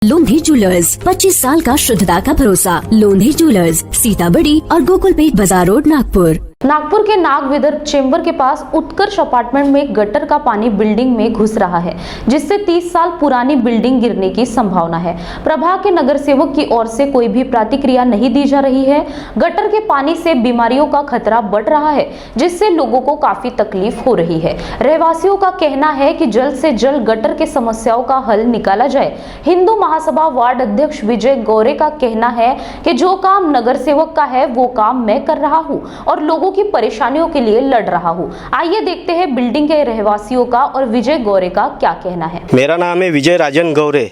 लोंधी jewellers 25 साल का शुद्धता का भरोसा। लोंधी ज्वेलर्स, सीताबड़ी और गोकुलपेट बाजार रोड, नागपुर। नागपुर के नागविदर चेंबर के पास उत्कर्ष अपार्टमेंट में गटर का पानी बिल्डिंग में घुस रहा है, जिससे 30 साल पुरानी बिल्डिंग गिरने की संभावना है। प्रभाग के नगर सेवक की ओर से कोई भी प्रतिक्रिया नहीं दी जा रही है। गटर के पानी से बीमारियों का खतरा बढ़ रहा है, जिससे लोगों को काफी तकलीफ हो रही है। रहवासियों का कहना है कि जल्द से जल्द गटर के समस्याओं का हल निकाला जाए। हिंदू महासभा वार्ड अध्यक्ष विजय गौरे का कहना है कि जो काम नगर सेवक का है वो काम मैं कर रहा हूँ और लोगों की परेशानियों के लिए लड़ रहा हूँ। आइए देखते हैं बिल्डिंग के रहवासियों का और विजय गौरे का क्या कहना है। मेरा नाम है विजय राजन गौरे।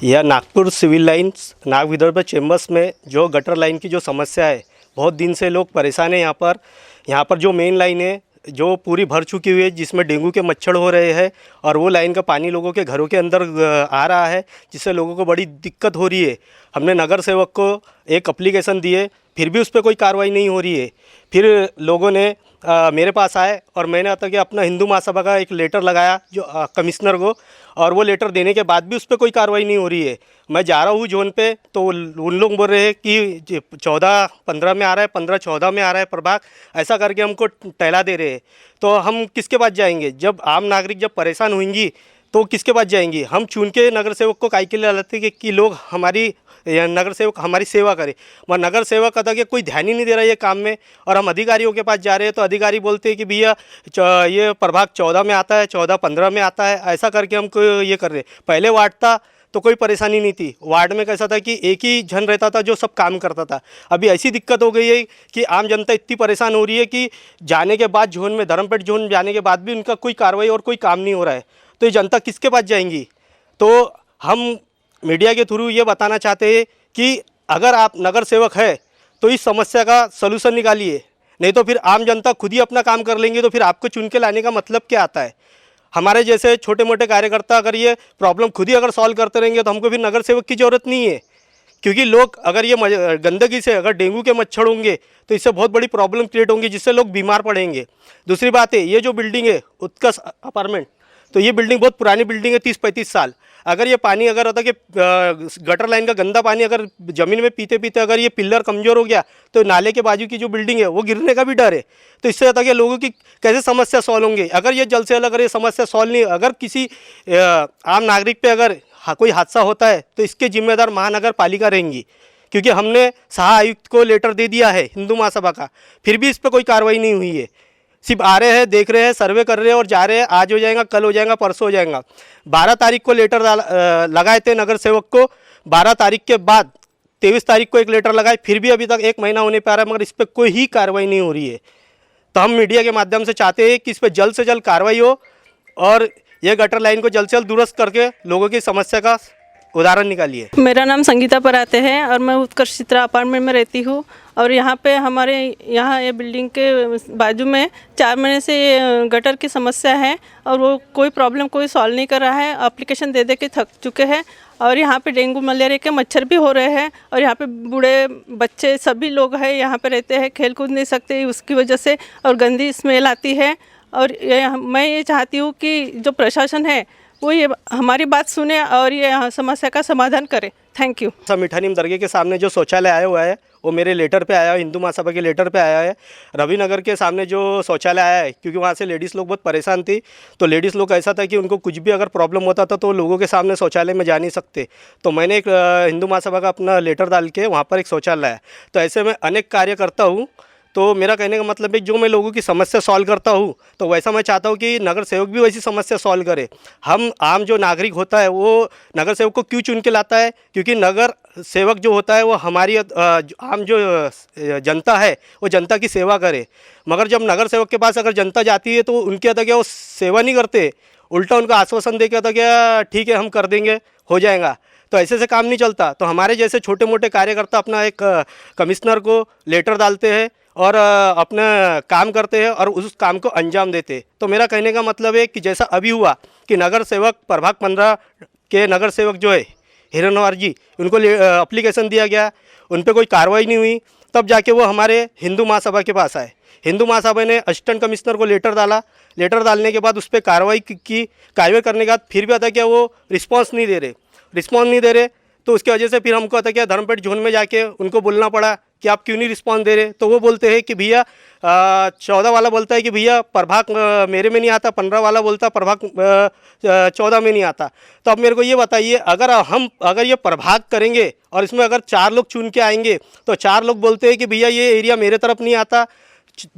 यह Nagpur civil lines Nag Vidarbha chambers में जो गटर लाइन की जो समस्या है, बहुत दिन से लोग परेशान हैं। यहाँ पर जो मेन लाइन है जो पूरी भर चुकी हुई है, जिसमें डेंगू के मच्छर हो रहे हैं और वो लाइन का पानी लोगों के घरों के अंदर आ रहा है, जिससे लोगों को बड़ी दिक्कत हो रही है। हमने नगर सेवक को एक एप्लीकेशन दिए, फिर भी उस पर कोई कार्रवाई नहीं हो रही है। फिर लोगों ने मेरे पास आए और मैंने आता कि अपना हिंदू महासभा का एक लेटर लगाया जो कमिश्नर को, और वो लेटर देने के बाद भी उस पर कोई कार्रवाई नहीं हो रही है। मैं जा रहा हूँ जोन पे तो उन लोग बोल रहे हैं कि 14-15 में आ रहा है, 15-14 में आ रहा है प्रभाग, ऐसा करके हमको टहला दे रहे हैं। तो हम किसके पास जाएंगे? जब आम नागरिक जब परेशान होंगी तो किसके पास जाएंगी? हम चुन के नगर सेवक को काहे के लिए लाते कि लोग हमारी नगर सेवक हमारी सेवा करे, मगर नगर सेवक कहता कि कोई ध्यान ही नहीं दे रहा है ये काम में। और हम अधिकारियों के पास जा रहे हैं तो अधिकारी बोलते हैं कि भैया ये प्रभाग 14 में आता है, 14-15 में आता है, ऐसा करके हमको ये कर रहे। पहले वार्ड था तो कोई परेशानी नहीं थी। वार्ड में कैसा था कि एक ही जन रहता था जो सब काम करता था। अभी ऐसी दिक्कत हो गई है कि आम जनता इतनी परेशान हो रही है कि जाने के बाद जोन में, धर्मपेट जोन जाने के बाद भी उनका कोई कार्रवाई और कोई काम नहीं हो रहा है। तो ये जनता किसके पास जाएंगी? तो हम मीडिया के थ्रू ये बताना चाहते हैं कि अगर आप नगर सेवक है तो इस समस्या का सलूशन निकालिए, नहीं तो फिर आम जनता खुद ही अपना काम कर लेंगे। तो फिर आपको चुन के लाने का मतलब क्या आता है? हमारे जैसे छोटे मोटे कार्यकर्ता अगर ये प्रॉब्लम खुद ही अगर सॉल्व करते रहेंगे तो हमको फिर नगर सेवक की ज़रूरत नहीं है। क्योंकि लोग अगर ये गंदगी से अगर डेंगू के मच्छर होंगे तो इससे बहुत बड़ी प्रॉब्लम क्रिएट होंगी, जिससे लोग बीमार पड़ेंगे। दूसरी बात है, ये जो बिल्डिंग है उत्कर्ष अपार्टमेंट, तो ये बिल्डिंग बहुत पुरानी बिल्डिंग है, 30-35 साल। अगर ये पानी अगर होता कि गटर लाइन का गंदा पानी अगर ज़मीन में पीते पीते अगर ये पिलर कमज़ोर हो गया तो नाले के बाजू की जो बिल्डिंग है वो गिरने का भी डर है। तो इससे होता कि लोगों की कैसे समस्या सॉल्व होंगे? अगर ये जल्द से जल्द अगर ये समस्या सॉल्व नहीं, अगर किसी आम नागरिक पे अगर कोई हादसा होता है तो इसके जिम्मेदार महानगर पालिका रहेंगी। क्योंकि हमने सहा आयुक्त को लेटर दे दिया है हिंदू महासभा का, फिर भी इस पर कोई कार्रवाई नहीं हुई है। सिर्फ आ रहे हैं, देख रहे हैं, सर्वे कर रहे हैं और जा रहे हैं। आज हो जाएगा, कल हो जाएगा, परसों हो जाएगा। 12 तारीख को लेटर लगाए थे नगर सेवक को, 12 तारीख के बाद 23 तारीख को एक लेटर लगाए, फिर भी अभी तक 1 महीना होने पर आ रहा है, मगर इस पर कोई ही कार्रवाई नहीं हो रही है। तो हम मीडिया के माध्यम से चाहते हैं कि इस पर जल्द से जल्द कार्रवाई हो और ये गटर लाइन को जल्द से जल्द दुरुस्त करके लोगों की समस्या का उदाहरण निकालिए। मेरा नाम संगीता पराते है और मैं उत्कर्ष चित्रा अपार्टमेंट में रहती हूँ। और यहाँ पे हमारे यहाँ ये बिल्डिंग के बाजू में 4 महीने से ये गटर की समस्या है और वो कोई प्रॉब्लम कोई सॉल्व नहीं कर रहा है। एप्लीकेशन दे दे के थक चुके हैं और यहाँ पे डेंगू मलेरिया के मच्छर भी हो रहे हैं और यहाँ पे बूढ़े बच्चे सभी लोग हैं यहाँ पे रहते हैं, खेल कूद नहीं सकते उसकी वजह से, और गंदी स्मेल आती है। और मैं ये चाहती हूँ कि जो प्रशासन है वो ये हमारी बात सुने और ये समस्या का समाधान करे। Thank you. मिठानीम दरगाह के सामने जो शौचालय आया हुआ है वो मेरे लेटर पे आया है, हिंदू महासभा के लेटर पे आया है। रविनगर के सामने जो शौचालय आया है, क्योंकि वहाँ से लेडीज़ लोग बहुत परेशान थी, तो लेडीज़ लोग ऐसा था कि उनको कुछ भी अगर प्रॉब्लम होता था तो लोगों के सामने शौचालय में जा नहीं सकते। तो मैंने एक हिंदू महासभा का अपना लेटर डाल के वहाँ पर एक शौचालय है। तो ऐसे में अनेक कार्य करता हूँ। तो मेरा कहने का मतलब है जो मैं लोगों की समस्या सॉल्व करता हूँ तो वैसा मैं चाहता हूँ कि नगर सेवक भी वैसी समस्या सॉल्व करे। हम आम जो नागरिक होता है वो नगर सेवक को क्यों चुन के लाता है? क्योंकि नगर सेवक जो होता है वो हमारी आम जो जनता है वो जनता की सेवा करे। मगर जब नगर सेवक के पास अगर जनता जाती है तो उनके आता क्या वो सेवा नहीं करते, उल्टा उनका आश्वासन दे के आता क्या ठीक है हम कर देंगे, हो जाएगा। तो ऐसे से काम नहीं चलता। तो हमारे जैसे छोटे मोटे कार्यकर्ता अपना एक कमिश्नर को लेटर डालते हैं और अपना काम करते हैं और उस काम को अंजाम देते। तो मेरा कहने का मतलब है कि जैसा अभी हुआ कि नगर सेवक प्रभाग 15 के नगर सेवक जो है हिरनवार जी, उनको एप्लीकेशन दिया गया, उन पर कोई कार्रवाई नहीं हुई, तब जाके वो हमारे हिंदू महासभा के पास आए। हिंदू महासभा ने असिस्टेंट कमिश्नर को लेटर डाला, लेटर डालने के बाद उस पर कार्रवाई की, कार्रवाई करने के बाद फिर भी आता क्या वो रिस्पॉन्स नहीं दे रहे। रिस्पॉन्स नहीं दे रहे, तो उसकी वजह से फिर हमको आता क्या धर्मपेट जोन में जाके उनको बोलना पड़ा कि आप क्यों नहीं रिस्पॉन्स दे रहे। तो वो बोलते हैं कि भैया 14 वाला बोलता है कि भैया प्रभाग मेरे में नहीं आता, 15 वाला बोलता प्रभाग 14 में नहीं आता। तो अब मेरे को ये बताइए, अगर ये प्रभाग करेंगे और इसमें अगर 4 लोग चुन के आएंगे तो 4 लोग बोलते हैं कि भैया ये एरिया मेरे तरफ नहीं आता,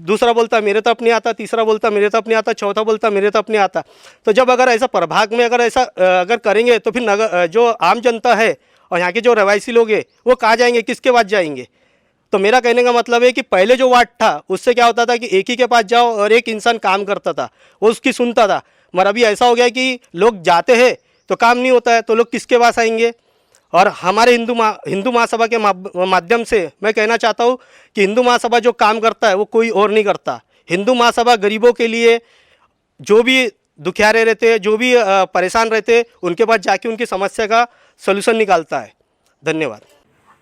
दूसरा बोलता मेरे तरफ नहीं आता, तीसरा बोलता मेरे तरफ नहीं आता, चौथा बोलता मेरे तरफ नहीं आता। तो जब अगर ऐसा प्रभाग में अगर करेंगे तो फिर जो आम जनता है और यहाँ के जो रवायसी लोग हैं वो कहाँ जाएंगे, किसके पास जाएंगे। तो मेरा कहने का मतलब है कि पहले जो वार्ड था उससे क्या होता था कि एक ही के पास जाओ और एक इंसान काम करता था, वो उसकी सुनता था। मगर अभी ऐसा हो गया कि लोग जाते हैं तो काम नहीं होता है, तो लोग किसके पास आएंगे। और हमारे हिंदू महासभा के माध्यम से मैं कहना चाहता हूँ कि हिंदू महासभा जो काम करता है वो कोई और नहीं करता। हिंदू महासभा गरीबों के लिए, जो भी दुखियारे रहते हैं, जो भी परेशान रहते हैं, उनके पास जाके उनकी समस्या का सलूशन निकालता है। धन्यवाद।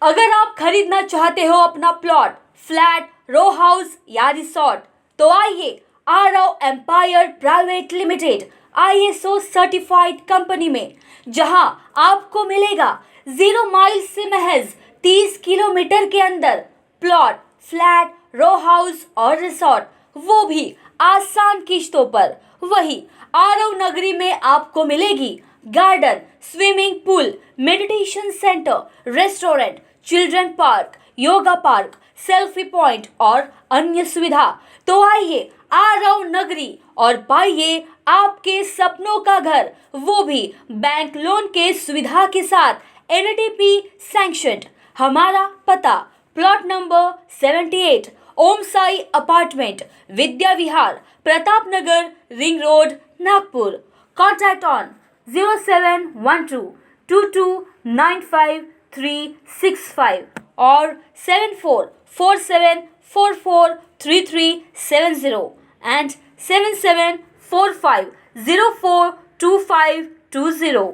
अगर आप खरीदना चाहते हो अपना प्लॉट, फ्लैट, रो हाउस या रिसोर्ट, तो आइए Aarav empire private limited ISO certified company में, जहां आपको मिलेगा 0 माइल से महज 30 किलोमीटर के अंदर प्लॉट, फ्लैट, रो हाउस और रिसोर्ट, वो भी आसान किश्तों पर। वही आरव नगरी में आपको मिलेगी garden, swimming pool, meditation centre, restaurant, children park, yoga park, selfie point और अन्य सुविधा। तो आइए आरव नगरी और पाइए आपके सपनों का घर, वो भी बैंक लोन के सुविधा के साथ, NTP सैंक्शनड। हमारा पता plot number 78, Om Sai apartment, Vidya Vihar, Pratap Nagar, ring road, Nagpur. Contact on 0712229535 और 7447443370 and 7745042520।